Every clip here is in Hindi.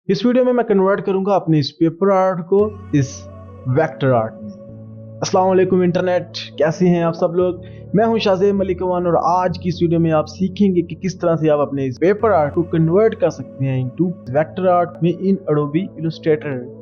इस वीडियो में मैं कन्वर्ट करूंगा अपने इस पेपर आर्ट को इस वेक्टर आर्ट में। अस्सलाम वालेकुम इंटरनेट, कैसे हैं आप सब लोग। मैं हूं शाहज़ेब मलिक अमान और आज की इस वीडियो में आप सीखेंगे कि किस तरह से आप अपने इस पेपर आर्ट को कन्वर्ट कर सकते हैं इनटू वेक्टर आर्ट में इन एडोबी इलस्ट्रेटर।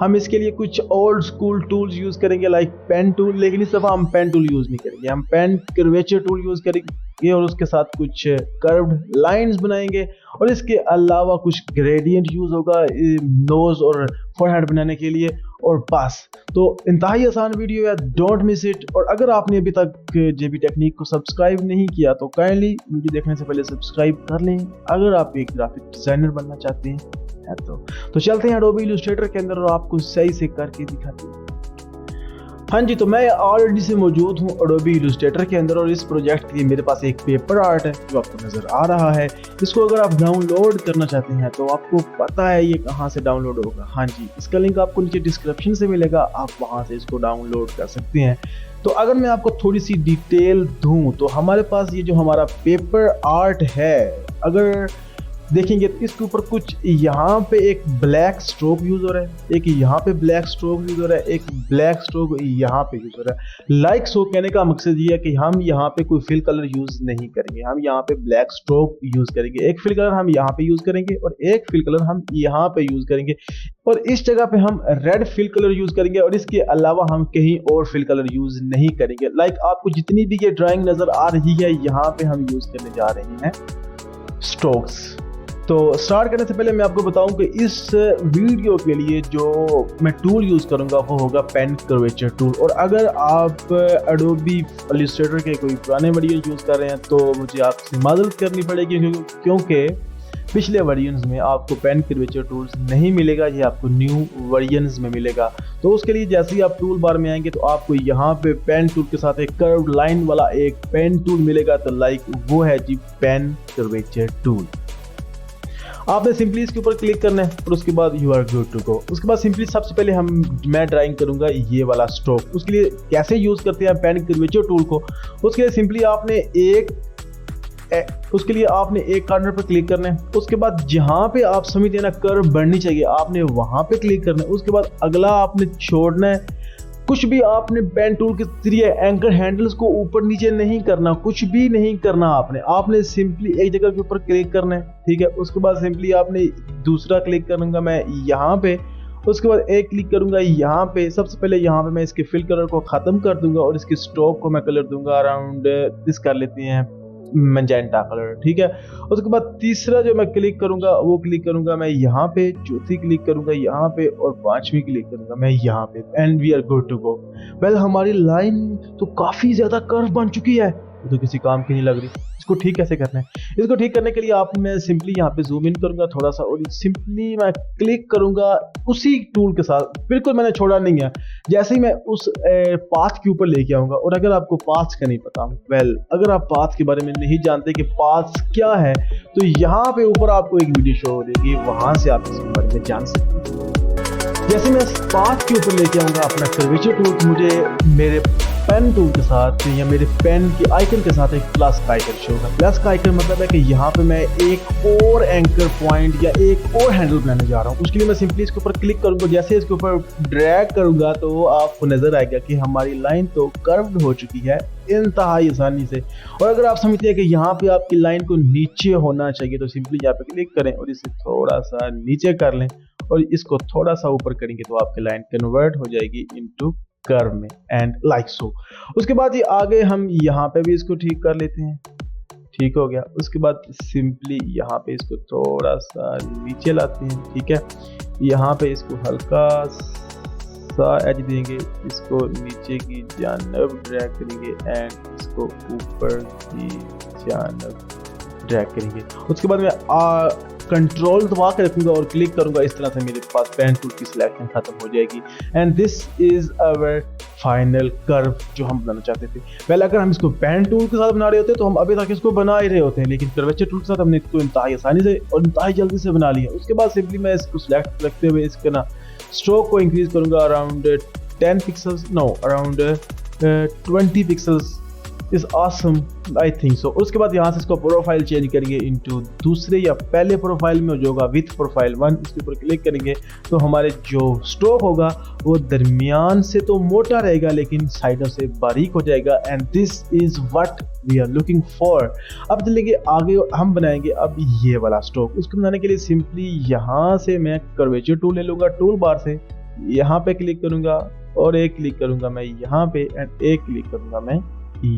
हम इसके लिए कुछ ओल्ड स्कूल टूल्स यूज करेंगे लाइक पेन टूल, लेकिन इस दफा हम पेन टूल यूज नहीं करेंगे, हम पेन कर्वेचर टूल यूज करेंगे और उसके साथ कुछ कर्व्ड लाइंस बनाएंगे और इसके अलावा कुछ ग्रेडियंट यूज होगा नोज और फोरहेड बनाने के लिए। और बस, तो इंतहाई आसान वीडियो है, डोंट मिस इट। और अगर आपने अभी तक जेबी टेक्निक को सब्सक्राइब नहीं किया तो काइंडली वीडियो देखने से पहले सब्सक्राइब कर लें अगर आप एक ग्राफिक डिजाइनर बनना चाहते हैं तो चलते हैं एडोबी इलस्ट्रेटर के अंदर और आपको सही से करके दिखाते हैं। हाँ जी, तो मैं ऑलरेडी से मौजूद हूँ एडोबी इलस्ट्रेटर के अंदर और इस प्रोजेक्ट के लिए मेरे पास एक पेपर आर्ट है जो आपको नजर आ रहा है। इसको अगर आप डाउनलोड करना चाहते हैं तो आपको पता है ये कहाँ से डाउनलोड होगा। हाँ जी, इसका लिंक आपको नीचे डिस्क्रिप्शन से मिलेगा, आप वहाँ से इसको डाउनलोड कर सकते हैं। तो अगर मैं आपको थोड़ी सी डिटेल दूँ तो हमारे पास ये जो हमारा पेपर आर्ट है, अगर देखेंगे तो इसके ऊपर कुछ यहाँ पे एक ब्लैक स्ट्रोक यूज हो रहा है, एक यहाँ पे ब्लैक स्ट्रोक यूज हो रहा है, एक ब्लैक स्ट्रोक यहाँ पे यूज हो रहा है। लाइक सो कहने का मकसद ये है कि हम यहाँ पे कोई फिल कलर यूज नहीं करेंगे, हम यहाँ पे ब्लैक स्ट्रोक यूज करेंगे। एक फिल कलर हम यहाँ पे यूज करेंगे और एक फिल कलर हम यहाँ पे यूज करेंगे और इस जगह पे हम रेड फिल कलर यूज करेंगे और इसके अलावा हम कहीं और फिल कलर यूज नहीं करेंगे। लाइक आपको जितनी भी ये ड्राइंग नजर आ रही है यहाँ पे हम यूज करने जा रहे हैं स्ट्रोक्स। तो स्टार्ट करने से पहले मैं आपको बताऊं कि इस वीडियो के लिए जो मैं टूल यूज़ करूंगा वो होगा पेन कर्वेचर टूल। और अगर आप एडोबी इलस्ट्रेटर के कोई पुराने वर्जन यूज़ कर रहे हैं तो मुझे आपसे मदद करनी पड़ेगी क्योंकि पिछले वर्जन्स में आपको पेन कर्वेचर टूल्स नहीं मिलेगा, ये आपको न्यू वर्जन्स में मिलेगा। तो उसके लिए जैसे ही आप टूल बार में आएंगे तो आपको यहाँ पे पेन टूल के साथ एक कर्व्ड लाइन वाला एक पेन टूल मिलेगा, तो लाइक वो है जी पेन कर्वेचर टूल। आपने सिंपली इसके ऊपर क्लिक करना है और उसके बाद you are good to go. उसके बाद सिंपली सबसे पहले मैं ड्राइंग करूंगा ये वाला स्ट्रोक। उसके लिए कैसे यूज करते हैं पेन कर्वेचर टूल को, उसके लिए सिंपली आपने एक कॉर्नर पर क्लिक करना है। उसके बाद जहां पे आप समझते ना कर्व बढ़नी चाहिए आपने वहां पे क्लिक करना है। उसके बाद अगला आपने छोड़ना है, कुछ भी आपने पेन टूल के जरिए एंकर हैंडल्स को ऊपर नीचे नहीं करना, कुछ भी नहीं करना। आपने सिंपली एक जगह के ऊपर क्लिक करना है, ठीक है। उसके बाद सिंपली आपने दूसरा क्लिक करूंगा मैं यहाँ पे, उसके बाद एक क्लिक करूंगा यहाँ पे। सबसे पहले यहाँ पे मैं इसके फिल कलर को खत्म कर दूंगा और इसके स्ट्रोक को मैं कलर दूंगा अराउंड दिस कर लेते हैं मैजेंटा कलर, ठीक है। उसके बाद तीसरा जो मैं क्लिक करूंगा वो क्लिक करूंगा मैं यहाँ पे, चौथी क्लिक करूंगा यहाँ पे और पांचवी क्लिक करूंगा मैं यहाँ पे and we are good to go. Well, हमारी लाइन तो काफी ज्यादा कर्व बन चुकी है, तो किसी काम की नहीं लग रही। इसको ठीक कैसे करना है? इसको ठीक करने के लिए मैं सिंपली यहाँ पे जूम इन करूंगा थोड़ा सा और सिंपली मैं क्लिक करूंगा उसी टूल के साथ, बिल्कुल मैंने छोड़ा नहीं है। जैसे ही मैं उस पाथ के ऊपर लेके आऊंगा, और अगर आपको पाथ का नहीं पता, अगर आप पाथ के बारे में नहीं जानते कि पाथ क्या है तो यहाँ पे ऊपर आपको एक वीडियो शो हो जाएगी, वहां से आप इसके बारे में जान सकते हैं। जैसे मैं पाथ के ऊपर लेके आऊंगा अपना कर्वेचर टूल, मुझे मेरे पेन टूल के साथ या मेरे पेन के आइकन के साथ एक प्लस का आइकन शो होगा। प्लस का आइकन मतलब है कि यहाँ पे मैं एक और एंकर पॉइंट या एक और हैंडल बनाने जा रहा हूँ। उसके लिए मैं सिंपली इसके ऊपर क्लिक करूंगा, जैसे इसके ऊपर ड्रैग करूंगा तो आपको नजर आएगा कि हमारी लाइन तो कर्व्ड हो चुकी है इंतहाई आसानी से। और अगर आप समझते हैं कि यहाँ पे आपकी लाइन को नीचे होना चाहिए तो सिंपली यहाँ पे क्लिक करें और इसे थोड़ा सा नीचे कर लें और इसको थोड़ा सा ऊपर करेंगे तो आपकी लाइन कन्वर्ट हो जाएगी इनटू कर्व में एंड लाइक सो। उसके बाद ये आगे हम यहाँ पे भी इसको ठीक कर लेते हैं, ठीक हो गया। उसके बाद सिंपली यहाँ पे इसको थोड़ा सा नीचे लाते हैं, ठीक है। यहाँ पे इसको हल्का सा एज देंगे, इसको नीचे की जानब ड्रैग करेंगे एंड इसको ऊपर की जानब ड्रैग करेंगे। उसके बाद मैं कंट्रोल दबा के रखूंगा और क्लिक करूंगा, इस तरह से मेरे पास पेन टूल की सिलेक्शन खत्म हो जाएगी and this is our final curve जो हम बनाना चाहते थे। पहले अगर हम इसको पेन टूल के साथ बना रहे होते तो हम अभी तक इसको बना ही रहे होते हैं, लेकिन कर्वेचर टूल के साथ हमने इसको इंतहाई आसानी से और इंतहाई जल्दी से बना लिया। उसके बाद सिंपली मैं इसको सिलेक्ट रखते हुए इसके ना स्ट्रोक को इंक्रीज करूंगा around 10 pixels, know around 20 pixels is awesome, I think so. उसके बाद यहाँ से इसको प्रोफाइल चेंज करेंगे इनटू दूसरे या पहले प्रोफाइल में जो होगा विथ प्रोफाइल 1, इसके ऊपर क्लिक करेंगे तो हमारे जो स्ट्रोक होगा वो दरमियान से तो मोटा रहेगा लेकिन साइडों से बारीक हो जाएगा। And this is what we are looking for. अब चलेंगे आगे, हम बनाएंगे अब ये वाला स्ट्रोक। उसको बनाने के लिए सिंपली यहाँ से मैं कर्वेचर टूल ले लूंगा, टूल बार से यहाँ पे क्लिक करूंगा और एक क्लिक करूंगा मैं यहाँ पे एंड एक क्लिक करूंगा मैं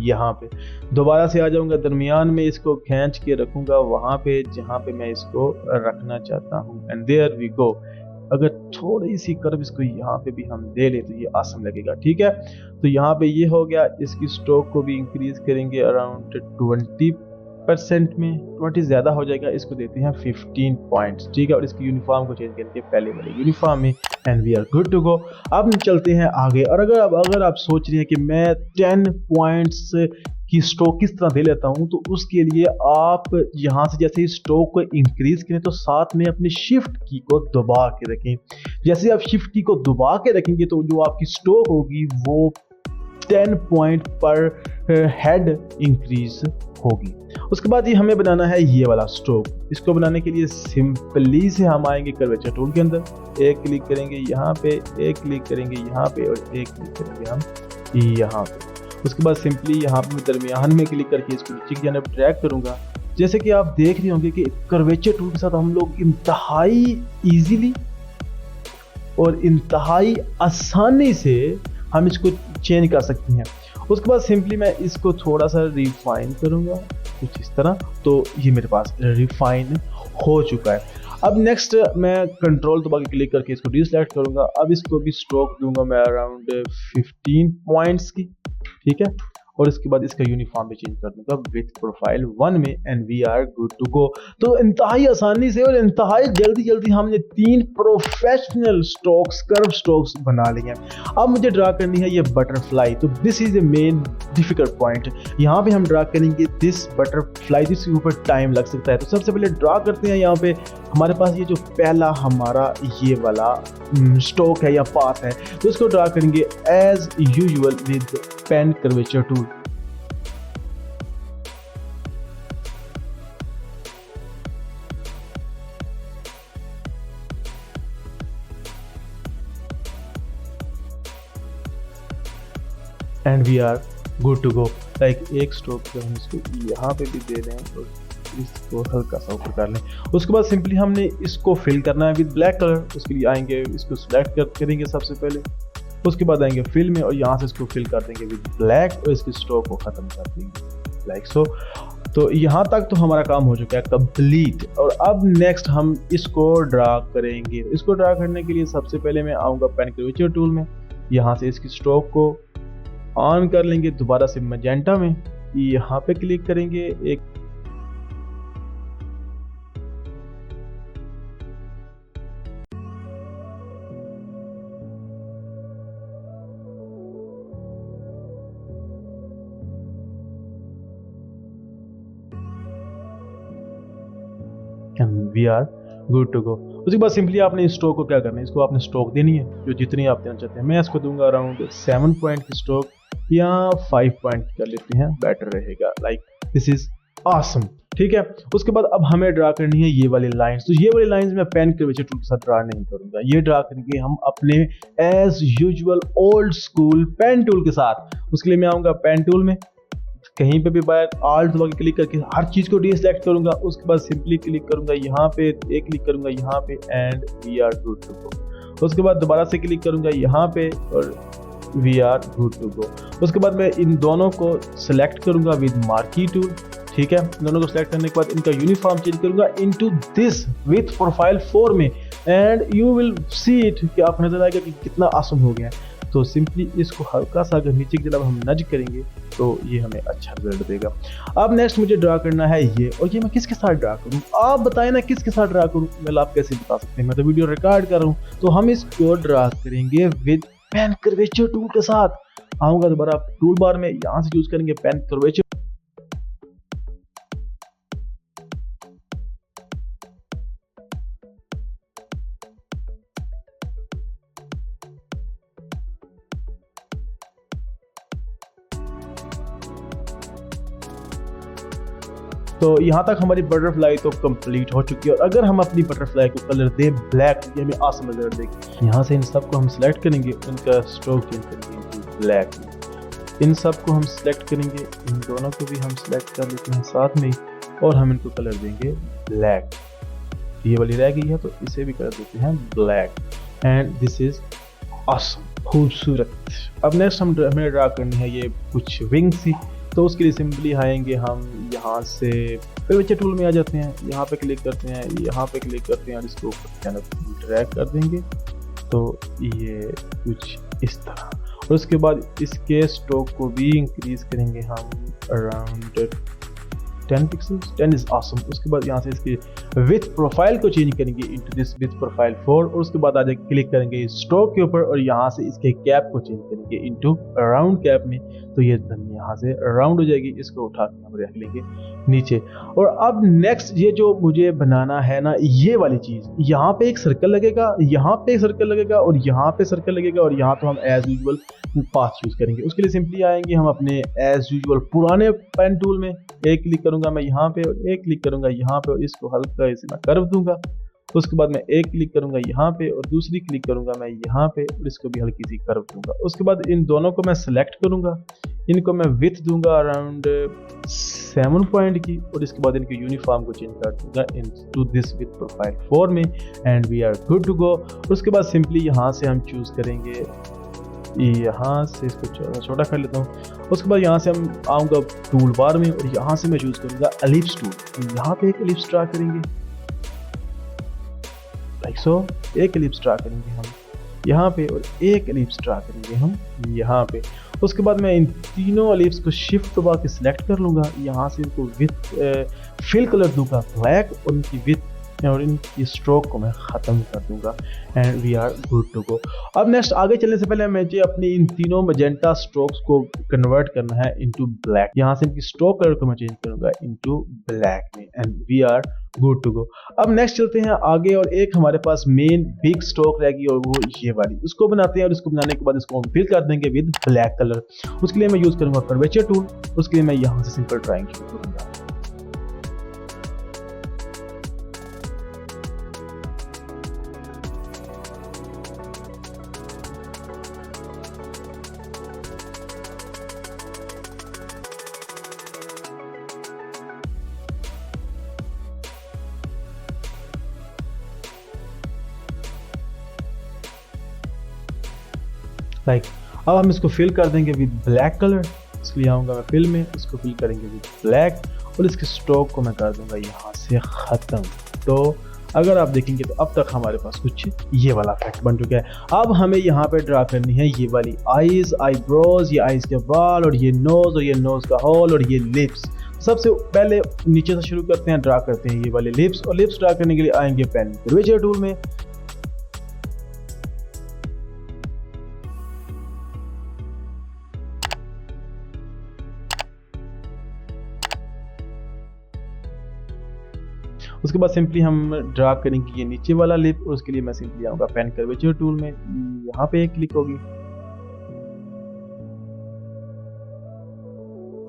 यहाँ पे। दोबारा से आ जाऊंगा दरमियान में, इसको खींच के रखूंगा वहां पे जहां पे मैं इसको रखना चाहता हूँ एंड देयर वी गो। अगर थोड़ी सी कर्व इसको यहाँ पे भी हम दे ले तो ये आसम लगेगा, ठीक है। तो यहाँ पे ये हो गया। इसकी स्ट्रोक को भी इंक्रीज करेंगे अराउंड 20% में, 20 ज्यादा हो जाएगा, इसको देते हैं 15 पॉइंट्स, ठीक है। और इसकी यूनिफॉर्म को चेंज करके पहले वाले यूनिफॉर्म में and we are good to go. अब हम चलते हैं आगे। और अगर आप सोच रहे हैं कि मैं 10 पॉइंट्स की स्ट्रोक किस तरह दे लेता हूं, तो उसके लिए आप यहां से जैसे ही स्ट्रोक को इंक्रीज करें तो साथ में अपनी शिफ्ट की को दबा के रखें। जैसे आप शिफ्ट की को दबा के रखेंगे तो जो आपकी स्ट्रोक होगी वो 10 पॉइंट पर हेड इंक्रीज होगी। उसके बाद ये हमें बनाना है ये वाला स्ट्रोक। इसको बनाने के लिए सिंपली से हम आएंगे कर्वेचर टूल के अंदर, एक क्लिक करेंगे यहाँ पे, एक क्लिक करेंगे यहाँ पे और एक क्लिक करेंगे हम यहाँ पे। उसके बाद सिंपली यहाँ पे मैं दरमियान में क्लिक करके इसको नीचे की जानब ड्रैग करूंगा। जैसे कि आप देख रहे होंगे कि कर्वेचर टूल के साथ हम लोग इंतहाई इजीली और इंतहाई आसानी से हम इसको चेंज कर सकते हैं। उसके बाद सिंपली मैं इसको थोड़ा सा रिफाइन करूंगा कुछ इस तरह, तो ये मेरे पास रिफाइन हो चुका है। अब नेक्स्ट मैं कंट्रोल दबा के क्लिक करके इसको डीसेलेक्ट करूंगा। अब इसको भी स्ट्रोक दूंगा मैं अराउंड 15 पॉइंट्स की, ठीक है। और इसके बाद इसका यूनिफॉर्म भी चेंज कर दूंगा विथ प्रोफाइल 1 में and we are good to go. तो इंतहाई आसानी से और इंतहाई जल्दी हमने 3 प्रोफेशनल स्ट्रोक्स, कर्व स्ट्रोक्स बना लिए हैं। अब मुझे ड्रा करनी है ये बटरफ्लाई, तो this is the main difficult point. यहाँ पे हम ड्रा करेंगे दिस बटरफ्लाई, जिसके ऊपर टाइम लग सकता है। तो सबसे पहले ड्रा करते हैं। यहाँ पे हमारे पास ये जो पहला हमारा ये वाला स्ट्रोक है या पाथ है, तो इसको ड्रा करेंगे as usual with pen curvature tool. And we are good to go. Like एक स्ट्रोक पे हम इसको यहाँ पे भी दे रहे हैं और इसको हल्का सा ऊपर कर लें। उसके बाद सिंपली हमने इसको फिल करना है विद ब्लैक कलर। उसके लिए आएंगे, इसको सिलेक्ट करेंगे सबसे पहले, उसके बाद आएंगे फिल में और यहाँ से इसको फिल कर देंगे विद ब्लैक और इसकी स्ट्रोक को खत्म कर देंगे लाइक सो। तो यहाँ तक तो हमारा काम हो चुका है कंप्लीट। और अब नेक्स्ट हम इसको ड्रा करेंगे। इसको ड्रा करने के लिए सबसे पहले मैं आऊँगा पेन कर्वेचर टूल में, यहाँ से इसकी स्ट्रोक को ऑन कर लेंगे। दोबारा से मैजेंटा में यहाँ पे क्लिक करेंगे, एक we are good to go. उसके बाद सिंपली आपने इस स्ट्रोक को क्या करना है, इसको आपने स्ट्रोक देनी है जो जितनी आप देना चाहते हैं। मैं इसको दूंगा अराउंड 7 पॉइंट की स्ट्रोक या 5 पॉइंट कर लेते हैं, बेटर रहेगा। लाइक दिस इज ऑसम, ठीक है। उसके बाद अब हमें ड्रा करनी है ये वाली लाइंस। तो ये वाली लाइंस मैं पेन कर्वेचर टूल के साथ ड्रा नहीं करूंगा, ये ड्रा करेंगे हम अपने as usual old school pen tool के साथ। उसके लिए मैं आऊंगा पेन टूल में, कहीं पे भी बाय आल्ट दबा के क्लिक करके हर चीज को डीसेलेक्ट करूंगा। उसके बाद सिंपली क्लिक करूंगा यहाँ पे, एक क्लिक करूंगा यहाँ पे and we are good to go. उसके बाद दोबारा से क्लिक करूंगा यहाँ पे और we are good to go. उसके बाद मैं इन दोनों को सिलेक्ट करूंगा विद मार्की टूल, ठीक है। दोनों को सिलेक्ट करने के बाद इनका यूनिफॉर्म चेंज करूंगा इनटू दिस विथ प्रोफाइल 4 में and you will see it कि आप नजर आएगा कि कितना आसम हो गया। तो सिंपली इसको हल्का सा अगर नीचे की तरफ हम नज करेंगे तो ये हमें अच्छा रिजल्ट देगा। अब नेक्स्ट मुझे ड्रा करना है ये, और ये मैं किसके साथ ड्रा करूं, आप बताएं ना किसके साथ ड्रा करूं। वेल आप कैसे बता सकते हैं, मैं तो वीडियो रिकॉर्ड कर रहा हूं। तो हम इसको ड्रा करेंगे विद पेन कर्वेचर टूल के साथ। आऊंगा दोबारा टूल बार में, यहां से यूज करेंगे पेन कर्वेचर। तो यहाँ तक हमारी बटरफ्लाई तो कंप्लीट हो चुकी है। और अगर हम अपनी बटरफ्लाई को कलर दें ब्लैक, ये हमें आसम नजर देगी। यहाँ से इन सब को हम सिलेक्ट करेंगे, इनका स्ट्रोक चेंज करेंगे इनटू ब्लैक। इन सब को हम सिलेक्ट करेंगे, इन दोनों को भी हम सिलेक्ट कर लेते हैं साथ में, और हम इनको कलर देंगे ब्लैक। ये वाली रह गई है तो इसे भी कलर देते हैं black. And this is awesome, खूबसूरत। अब नेक्स्ट हमें ड्रा करनी है ये कुछ विंग सी, तो उसके लिए सिंपली आएंगे हम यहाँ से कर्वेचर टूल में आ जाते हैं, यहाँ पे क्लिक करते हैं, यहाँ पे क्लिक करते हैं और इसको ड्रैग कर देंगे तो ये कुछ इस तरह। और उसके बाद इसके स्ट्रोक को भी इंक्रीज करेंगे हम अराउंड 10 पिक्सल्स। 10 is awesome. उसके बाद यहाँ से इसकी विथ प्रोफाइल को चेंज करेंगे इनटू दिस विथ प्रोफाइल 4, और उसके बाद आगे क्लिक करेंगे स्ट्रोक के ऊपर और यहाँ से इसके कैप को चेंज करेंगे इनटू राउंड कैप में, तो ये यहाँ से राउंड हो जाएगी। इसको उठा के हम रख लेंगे नीचे। और अब नेक्स्ट ये जो मुझे बनाना है ना, ये वाली चीज, यहाँ पे एक सर्कल लगेगा, यहाँ पे एक सर्कल लगेगा और यहाँ पे सर्कल लगेगा, और यहाँ तो हम एज यूजुअल पाथ यूज करेंगे। उसके लिए सिंपली आएंगे हम अपने एज यूजुअल पुराने पेन टूल में, एक क्लिक करूंगा मैं यहाँ पे और एक क्लिक करूंगा यहाँ पे, और इसको हल्का इसे मैं कर्व दूंगा। उसके बाद मैं एक क्लिक करूंगा यहाँ पे और दूसरी क्लिक करूंगा मैं यहाँ पे, और इसको भी हल्की सी कर्व दूंगा। उसके बाद इन दोनों को मैं सिलेक्ट करूंगा, इनको मैं विथ दूंगा अराउंड 7 पॉइंट की, और इसके बाद इनके यूनिफॉर्म को चेंज कर दूंगा इनटू दिस विथ प्रोफाइल 4 में, and we are good to go. उसके बाद सिंपली यहाँ से हम चूज करेंगे, यहाँ से इसको छोटा कर लेता हूँ। उसके बाद यहाँ से हम आऊँगा टूल बार में और यहाँ से मैं चूज करूँगा एलिप्स टूल। यहाँ पे एक एलिप्स ड्रा करेंगे लाइक सो, एक एलिप्स ड्रा करेंगे हम यहाँ पे और एक एलिप्स ड्रा करेंगे हम यहाँ पे। उसके बाद मैं इन तीनों एलिप्स को शिफ्ट दबा के सिलेक्ट कर लूँगा, यहाँ से इनको विथ फिल कलर दूंगा ब्लैक, और इनकी विथ और इनकी स्ट्रोक को मैं ख़त्म कर दूंगा, and we are good to go. अब नेक्स्ट आगे चलने से पहले मुझे अपनी इन तीनों मैजेंटा स्ट्रोक्स को कन्वर्ट करना है इनटू ब्लैक। यहाँ से इनकी स्ट्रोक कलर को मैं चेंज करूंगा इनटू ब्लैक में, and we are good to go. अब नेक्स्ट चलते हैं आगे, और एक हमारे पास मेन बिग स्ट्रोक रहेगी और वो ये वाली, उसको बनाते हैं। और इसको बनाने के बाद इसको हम फिल कर देंगे विद ब्लैक कलर। उसके लिए मैं यूज करूंगा कर्वेचर टूल। उसके लिए मैं यहाँ से सिंपल ड्राइंग शुरू करूंगा। अब हम इसको फिल कर देंगे विद ब्लैक कलर। इसके लिए आऊँगा मैं फिल में, इसको फिल करेंगे विद ब्लैक, और इसके स्ट्रोक को मैं कर दूंगा यहाँ से ख़त्म। तो अगर आप देखेंगे तो अब तक हमारे पास कुछ ये वाला इफेक्ट बन चुका है। अब हमें यहाँ पे ड्रा करनी है ये वाली आईज, आईब्रोज, ये आईज के बाल, और ये नोज, और ये नोज का होल, और ये लिप्स। सबसे पहले नीचे से शुरू करते हैं, ड्रा करते हैं ये वाले लिप्स। और लिप्स ड्रा करने के लिए आएंगे पेन कर्वेचर टूल में, उसके बाद सिंपली हम ड्रा करेंगे ये नीचे वाला लिप, और उसके लिए मैं सिंपली आऊँगा पेन कर्वेचर टूल में, यहाँ पे एक क्लिक होगी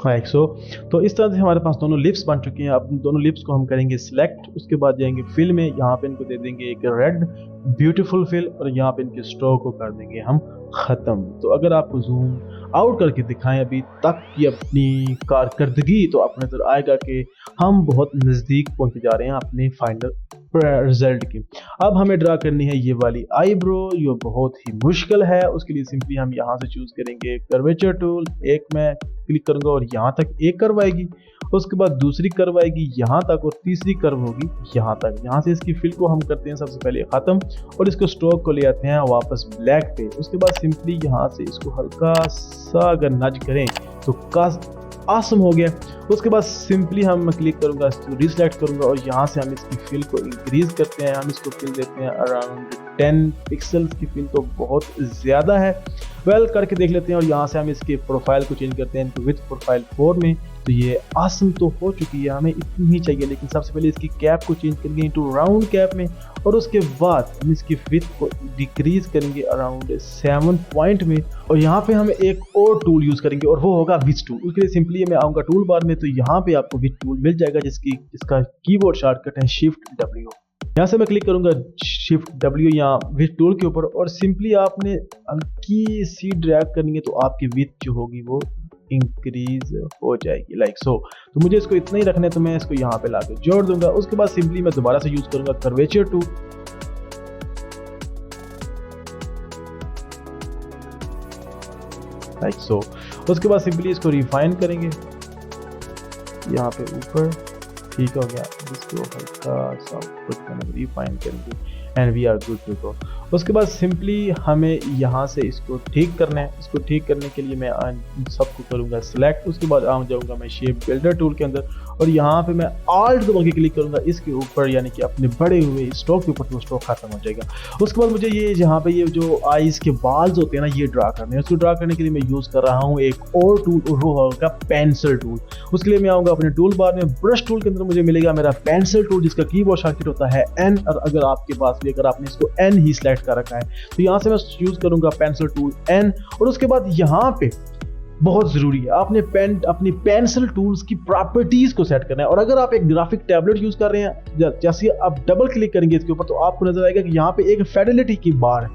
लाइक सो। तो इस तरह से हमारे पास दोनों लिप्स बन चुके हैं। अब दोनों लिप्स को हम करेंगे सिलेक्ट। उसके बाद जाएंगे फिल में, यहाँ पे इनको दे देंगे एक रेड ब्यूटीफुल फिल, और यहाँ पे इनके स्ट्रोक को कर देंगे हम ख़त्म। तो अगर आपको जूम आउट करके दिखाएं अभी तक की अपनी कारकर्दगी, तो अपने नजर आएगा कि हम बहुत नज़दीक पहुंचते जा रहे हैं अपने फाइनल रिजल्ट की। अब हमें ड्रा करनी है ये वाली आईब्रो, ये बहुत ही मुश्किल है। उसके लिए सिंपली हम यहाँ से चूज करेंगे कर्वेचर टूल, एक मैं क्लिक करूंगा और यहाँ तक एक कर्व आएगी, उसके बाद दूसरी कर्व आएगी यहाँ तक, और तीसरी कर्व होगी यहाँ तक। यहाँ से इसकी फिल को हम करते हैं सबसे पहले ख़त्म, और इसको स्ट्रोक को ले आते हैं वापस ब्लैक पे। उसके बाद सिंपली यहाँ से इसको हल्का सा अगर नज करें तो आसम हो गया। उसके बाद सिंपली हम क्लिक करूंगा, इसको रिसेलेक्ट करूंगा, और यहाँ से हम इसकी फिल को इंक्रीज करते हैं। हम इसको फिल देते हैं अराउंड 10 पिक्सल्स की फिल, तो बहुत ज़्यादा है। वेल करके देख लेते हैं, और यहाँ से हम इसके प्रोफाइल को चेंज करते हैं विथ प्रोफाइल 4 में, तो ये आसम तो हो चुकी है, हमें इतनी ही चाहिए। लेकिन सबसे पहले इसकी कैप को चेंज करेंगे इनटू राउंड कैप में, और उसके बाद हम इसकी विड्थ को डिक्रीज करेंगे अराउंड 7 पॉइंट में। और यहाँ पे हम एक और टूल यूज करेंगे और वो होगा विड्थ टूल। उसके लिए सिंपली मैं आऊँगा टूल बार में, तो यहाँ पे आपको विड्थ टूल मिल जाएगा जिसका कीबोर्ड शॉर्टकट है शिफ्ट W। यहाँ से मैं क्लिक करूंगा शिफ्ट W यहाँ विड्थ टूल के ऊपर, और सिंपली आपने हल्की सी ड्रैग करनी है तो आपकी विड्थ जो होगी वो इंक्रीज हो जाएगी लाइक सो। तो मुझे इसको इतना ही रखना है, तो मैं इसको यहाँ पे लाके जोड़ दूंगा। उसके बाद सिंपली मैं दोबारा से यूज करूंगा कर्वेचर टूल, लाइक सो। उसके बाद सिंपली इसको रिफाइन करेंगे यहाँ पे ऊपर, ठीक हो गया। इसको हल्का सा रिफाइन करेंगे and we are good to go. उसके बाद सिंपली हमें यहाँ से इसको ठीक करना है। इसको ठीक करने के लिए मैं सबको करूँगा सिलेक्ट। उसके बाद आ जाऊँगा मैं शेप बिल्डर टूल के अंदर, और यहाँ पे मैं ऑल्ट दबा के क्लिक करूँगा इसके ऊपर, यानी कि अपने बड़े हुए स्ट्रोक के ऊपर, तो स्ट्रोक खत्म हो जाएगा। उसके बाद मुझे ये जहाँ पे ये जो आईज के बाल्स होते हैं ना, ये ड्रा करने हैं। उसको ड्रा करने के लिए मैं यूज़ कर रहा हूँ एक और टूल, और वो होगा पेंसिल टूल। उसके लिए मैं आऊँगा अपने टूल बार में, ब्रश टूल के अंदर मुझे मिलेगा मेरा पेंसिल टूल, जिसका कीबोर्ड शॉर्टकट होता है N। और अगर आपके पास भी अगर आपने इसको N ही सिलेक्ट कर रखा है, तो यहाँ से मैं यूज करूंगा पेंसिल टूल N। और उसके बाद यहाँ पे बहुत जरूरी है, आपने अपनी पेंसिल टूल्स की प्रॉपर्टीज को सेट करना है। और अगर आप एक ग्राफिक टैबलेट यूज कर रहे हैं, जैसे आप डबल क्लिक करेंगे इसके ऊपर, तो आपको नजर आएगा कि यहाँ पे एक फिडेलिटी की बार है।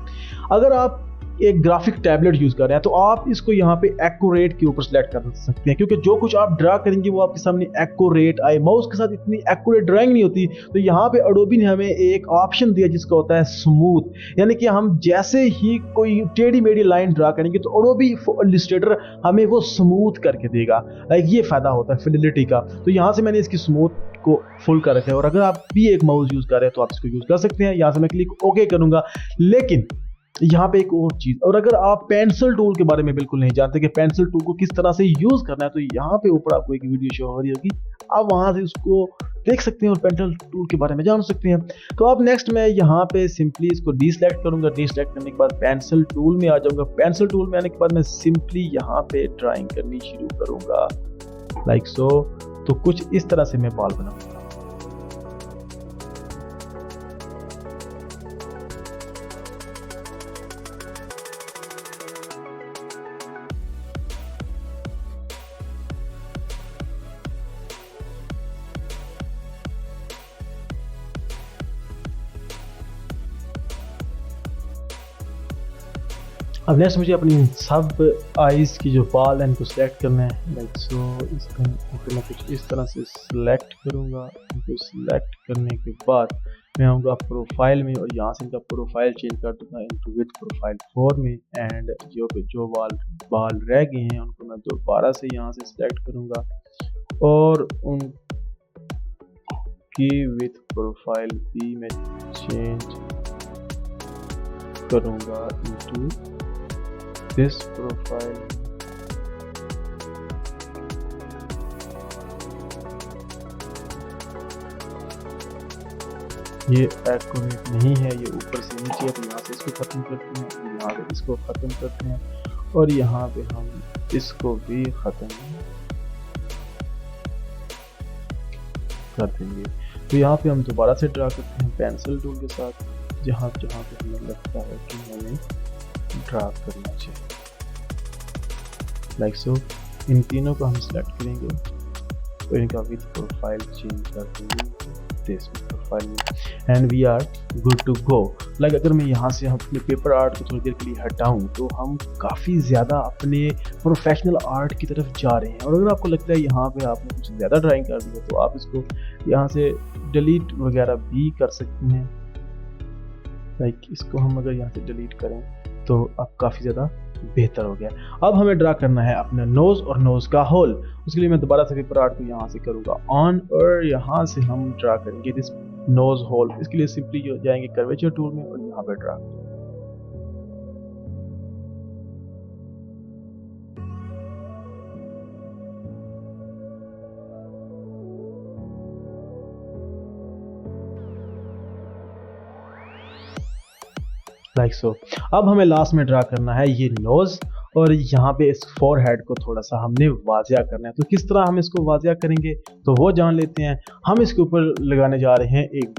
अगर आप एक ग्राफिक टैबलेट यूज कर रहे हैं, तो आप इसको यहाँ पे एक्यूरेट के ऊपर सेलेक्ट कर सकते हैं, क्योंकि जो कुछ आप ड्रा करेंगे वो आपके सामने एक्यूरेट आए। माउस के साथ इतनी एक्यूरेट ड्राइंग नहीं होती। तो यहाँ पे एडोबी ने हमें एक ऑप्शन दिया जिसका होता है स्मूथ, यानी कि हम जैसे ही कोई टेढ़ी मेढ़ी लाइन ड्रा करेंगे तो एडोबी इलस्ट्रेटर हमें वो स्मूथ करके देगा। लाइक ये फायदा होता है फिडेलिटी का। तो यहाँ से मैंने इसकी स्मूथ को फुल कर रखा है। और अगर आप भी एक माउस यूज कर रहे हैं तो आप इसको यूज कर सकते हैं। यहाँ से मैं क्लिक ओके करूंगा। लेकिन यहाँ पे एक और चीज, और अगर आप पेंसिल टूल के बारे में बिल्कुल नहीं जानते कि पेंसिल टूल को किस तरह से यूज करना है, तो यहाँ पे ऊपर आपको एक वीडियो शो हो रही होगी, आप वहां से उसको देख सकते हैं और पेंसिल टूल के बारे में जान सकते हैं। तो अब नेक्स्ट मैं यहाँ पे सिंपली इसको डीसेलेक्ट करूंगा। डीसेलेक्ट करने के बाद पेंसिल टूल में आ जाऊंगा। पेंसिल टूल में आने के बाद मैं सिंपली यहाँ पे ड्राइंग करनी शुरू करूंगा लाइक सो। तो कुछ इस तरह से मैं बाल बनाऊंगा। अब नेक्स्ट मुझे अपनी सब आईज की जो बाल है इनको सिलेक्ट करना है लाइक सो। इसको मैं कुछ इस तरह से सिलेक्ट करूँगा। इनको सिलेक्ट करने के बाद मैं आऊँगा प्रोफाइल में, और यहाँ से इनका प्रोफाइल चेंज कर दूँगा इनटू विद प्रोफाइल 4 में। एंड जो बाल रह गए हैं उनको मैं दोबारा से यहाँ से सिलेक्ट करूँगा, और उनकी विद प्रोफाइल भी मैं चेंज करूँगा इनटू दिस प्रोफाइल। ये एक्यूरेट नहीं है, ये ऊपर से नीचे है, तो यहाँ से इसको खत्म करते हैं, यहाँ पे इसको खत्म करते हैं, और यहाँ पे हम इसको भी खत्म कर देंगे। तो यहाँ पे हम दोबारा से ड्रा करते हैं पेंसिल टूल के साथ, जहाँ पे हमें लगता है कि हमें ड्रा करना चाहिए लाइक सो। इन तीनों को हम सिलेक्ट करेंगे और इनका विद प्रोफाइल चेंज कर देंगे दिस प्रोफाइल में, and we are good to go. Like अगर मैं यहाँ से अपने पेपर आर्ट को थोड़ी देर के लिए हटाऊँ, तो हम काफ़ी ज़्यादा अपने प्रोफेशनल आर्ट की तरफ जा रहे हैं। और अगर आपको लगता है यहाँ पे आपने कुछ ज़्यादा ड्राइंग कर दी है, तो आप इसको यहाँ से डिलीट वगैरह भी कर सकते हैं। लाइक इसको हम अगर यहाँ से डिलीट करें तो अब काफ़ी ज़्यादा बेहतर हो गया। अब हमें ड्रा करना है अपना नोज़ और नोज़ का होल। उसके लिए मैं दोबारा से पेपर आर्ट को यहाँ से करूँगा ऑन, और यहाँ से हम ड्रा करेंगे दिस नोज़ होल। इसके लिए सिंपली जाएंगे कर्वेचर टूल में और यहाँ पे ड्रा। Like so. अब हमें लास्ट में ड्रा करना है ये नोज, और यहाँ पे इस फोरहेड को थोड़ा सा हमने वाजिया करना है। तो किस तरह हम इसको वाजिया करेंगे तो वो जान लेते हैं। हम इसके ऊपर लगाने जा रहे हैं एक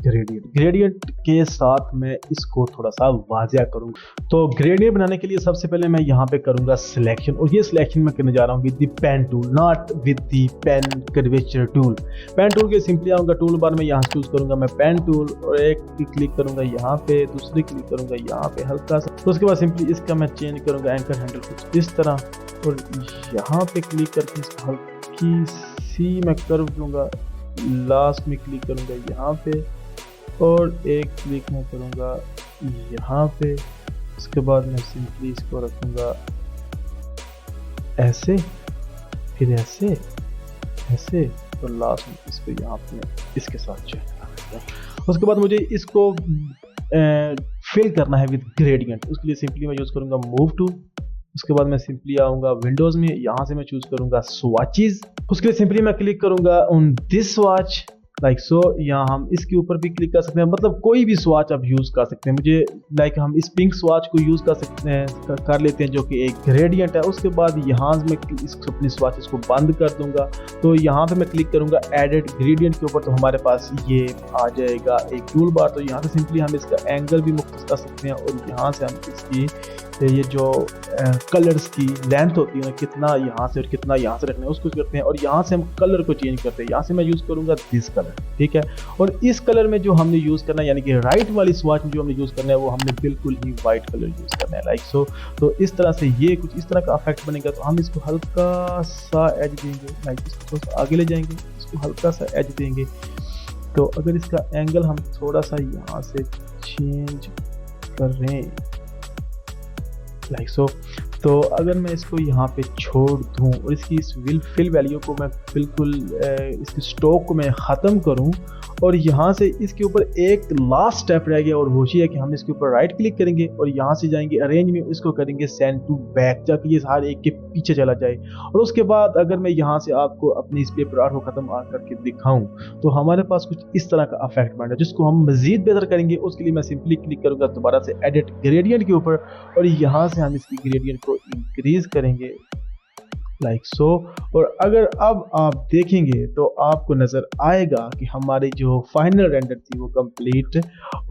ग्रेडियंट के साथ मैं इसको थोड़ा सा वाजिया करूँगा। तो ग्रेडियंट बनाने के लिए सबसे पहले मैं यहाँ पे करूँगा सिलेक्शन, और ये सिलेक्शन मैं करने जा रहा हूँ with the pen tool, not with the pen curvature tool. Pen tool के सिंपली आऊँगा टूल बार में, यहाँ चूज करूँगा मैं पेन टूल और एक क्लिक करूँगा यहाँ पे, दूसरी क्लिक करूँगा यहाँ पे हल्का सा। तो उसके बाद सिंपली इसका मैं चेंज करूँगा एंकर हैंडल कुछ इस तरह, और यहाँ पे क्लिक करके इसको हल्की सी मैं कर्व दूंगा, लास्ट में क्लिक करूँगा यहाँ पे और एक क्लिक मैं करूँगा यहाँ पे। उसके बाद मैं सिंपली इसको रखूँगा ऐसे, फिर ऐसे ऐसे, और लास्ट में इसको यहाँ पे इसके साथ चेक। उसके बाद मुझे इसको फिल करना है विद ग्रेडियंट। उसके लिए सिंपली मैं यूज़ करूँगा मूव टूल। उसके बाद मैं सिंपली आऊँगा विंडोज़ में, यहाँ से मैं चूज़ करूँगा स्वॉचेस। उसके लिए सिंपली मैं क्लिक करूँगा on this swatch like so. यहाँ हम इसके ऊपर भी क्लिक कर सकते हैं, मतलब कोई भी स्वॉच आप यूज़ कर सकते हैं। मुझे लाइक हम इस पिंक स्वॉच को यूज़ कर सकते हैं, कर लेते हैं, जो कि एक ग्रेडियंट है। उसके बाद यहाँ मैं अपनी स्वॉचेस को बंद कर दूंगा। तो यहाँ पे मैं क्लिक करूँगा एडिट ग्रेडियंट के ऊपर, तो हमारे पास ये आ जाएगा एक टूल बार। तो यहाँ से सिंपली हम इसका एंगल भी मुख्तलिफ कर सकते हैं, और यहाँ से हम इसकी ये जो कलर्स की लेंथ होती है ना, कितना यहाँ से और कितना यहाँ से रखना है उसको करते हैं, और यहाँ से हम कलर को चेंज करते हैं। यहाँ से मैं यूज़ करूँगा दिस कलर, ठीक है। और इस कलर में जो हमने यूज़ करना है, यानी कि राइट वाली स्वॉच में जो हमने यूज़ करना है, वो हमने बिल्कुल ही वाइट कलर यूज़ करना है लाइक सो। तो इस तरह से ये कुछ इस तरह का इफेक्ट बनेगा। तो हम इसको हल्का सा एज देंगे, लाइक इसको थोड़ा सा आगे ले जाएंगे, इसको हल्का सा एज देंगे। तो अगर इसका एंगल हम थोड़ा सा यहाँ से चेंज कर रहे हैं लाइक सो, तो अगर मैं इसको यहाँ पे छोड़ दूँ और इसकी इस फिल वैल्यू को मैं बिल्कुल इसकी स्टॉक को मैं ख़त्म करूँ, और यहाँ से इसके ऊपर एक लास्ट स्टेप रह गया, और वो ये है कि हम इसके ऊपर राइट क्लिक करेंगे और यहाँ से जाएंगे अरेंज में, इसको करेंगे सेंड टू बैक, ताकि ये हर एक के पीछे चला जाए। और उसके बाद अगर मैं यहाँ से आपको अपनी इस पेपर आर्ट को ख़त्म करके दिखाऊं, तो हमारे पास कुछ इस तरह का इफेक्ट बन रहा है, जिसको हम मजीद बेहतर करेंगे। उसके लिए मैं सिंपली क्लिक करूँगा दोबारा से एडिट ग्रेडियंट के ऊपर, और यहाँ से हम इसकी ग्रेडियंट को इंक्रीज करेंगे लाइक सो। और अगर अब आप देखेंगे तो आपको नज़र आएगा कि हमारी जो फाइनल रेंडर थी वो कंप्लीट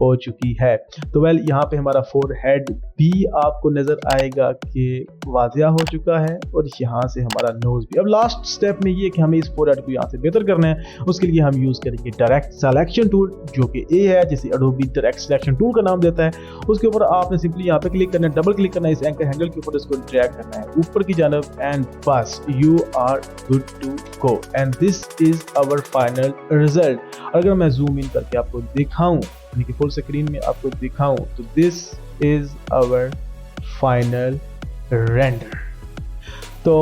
हो चुकी है। तो वेल यहाँ पे हमारा फोरहेड भी आपको नज़र आएगा कि वाजिया हो चुका है, और यहाँ से हमारा नोज भी। अब लास्ट स्टेप में ये कि हमें इस फोरहेड को यहाँ से बेहतर करना है। उसके लिए हम यूज़ करेंगे डायरेक्ट सिलेक्शन टूल, जो कि ए है, जिसे एडोबी डायरेक्ट सिलेक्शन टूल का नाम देता है। उसके ऊपर आपने सिंपली यहाँ पे क्लिक करना है, डबल क्लिक करना है, इस एंकर हैंडल के ऊपर इसको ड्रैग करना है ऊपर की जानब, and you are good to go, and this is our final result। अगर मैं जूम इन करके आपको दिखाऊं, यानी कि फुल स्क्रीन में आपको दिखाऊं, तो this is our final render। तो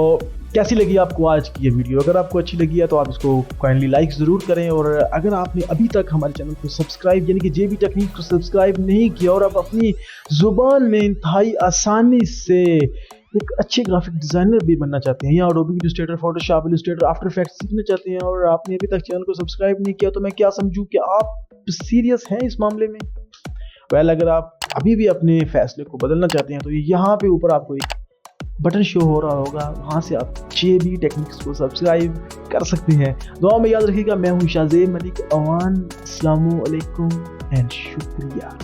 कैसी लगी आपको आज की ये वीडियो? अगर आपको अच्छी लगी है तो आप इसको काइंडली लाइक ज़रूर करें, और अगर आपने अभी तक हमारे चैनल को सब्सक्राइब यानी कि जेबी टेक्निक को सब्सक्राइब नहीं किया, और आप अपनी ज़ुबान में इंतहाई आसानी से एक अच्छे ग्राफिक डिज़ाइनर भी बनना चाहते हैं, या Adobe Illustrator, Photoshop, Illustrator, after effects सीखना चाहते हैं, और आपने अभी तक चैनल को सब्सक्राइब नहीं किया, तो मैं क्या समझूं कि आप सीरियस हैं इस मामले में। वेल, अगर आप अभी भी अपने फैसले को बदलना चाहते हैं, तो यहाँ पे ऊपर आपको एक बटन शो हो रहा होगा, वहाँ से आप जेबी टेक्निक्स को सब्सक्राइब कर सकते हैं। दुआ में याद रखिएगा, मैं हूँ शाज़ेब मलिक अवान। अस्सलामु अलैकुम एंड शुक्रिया।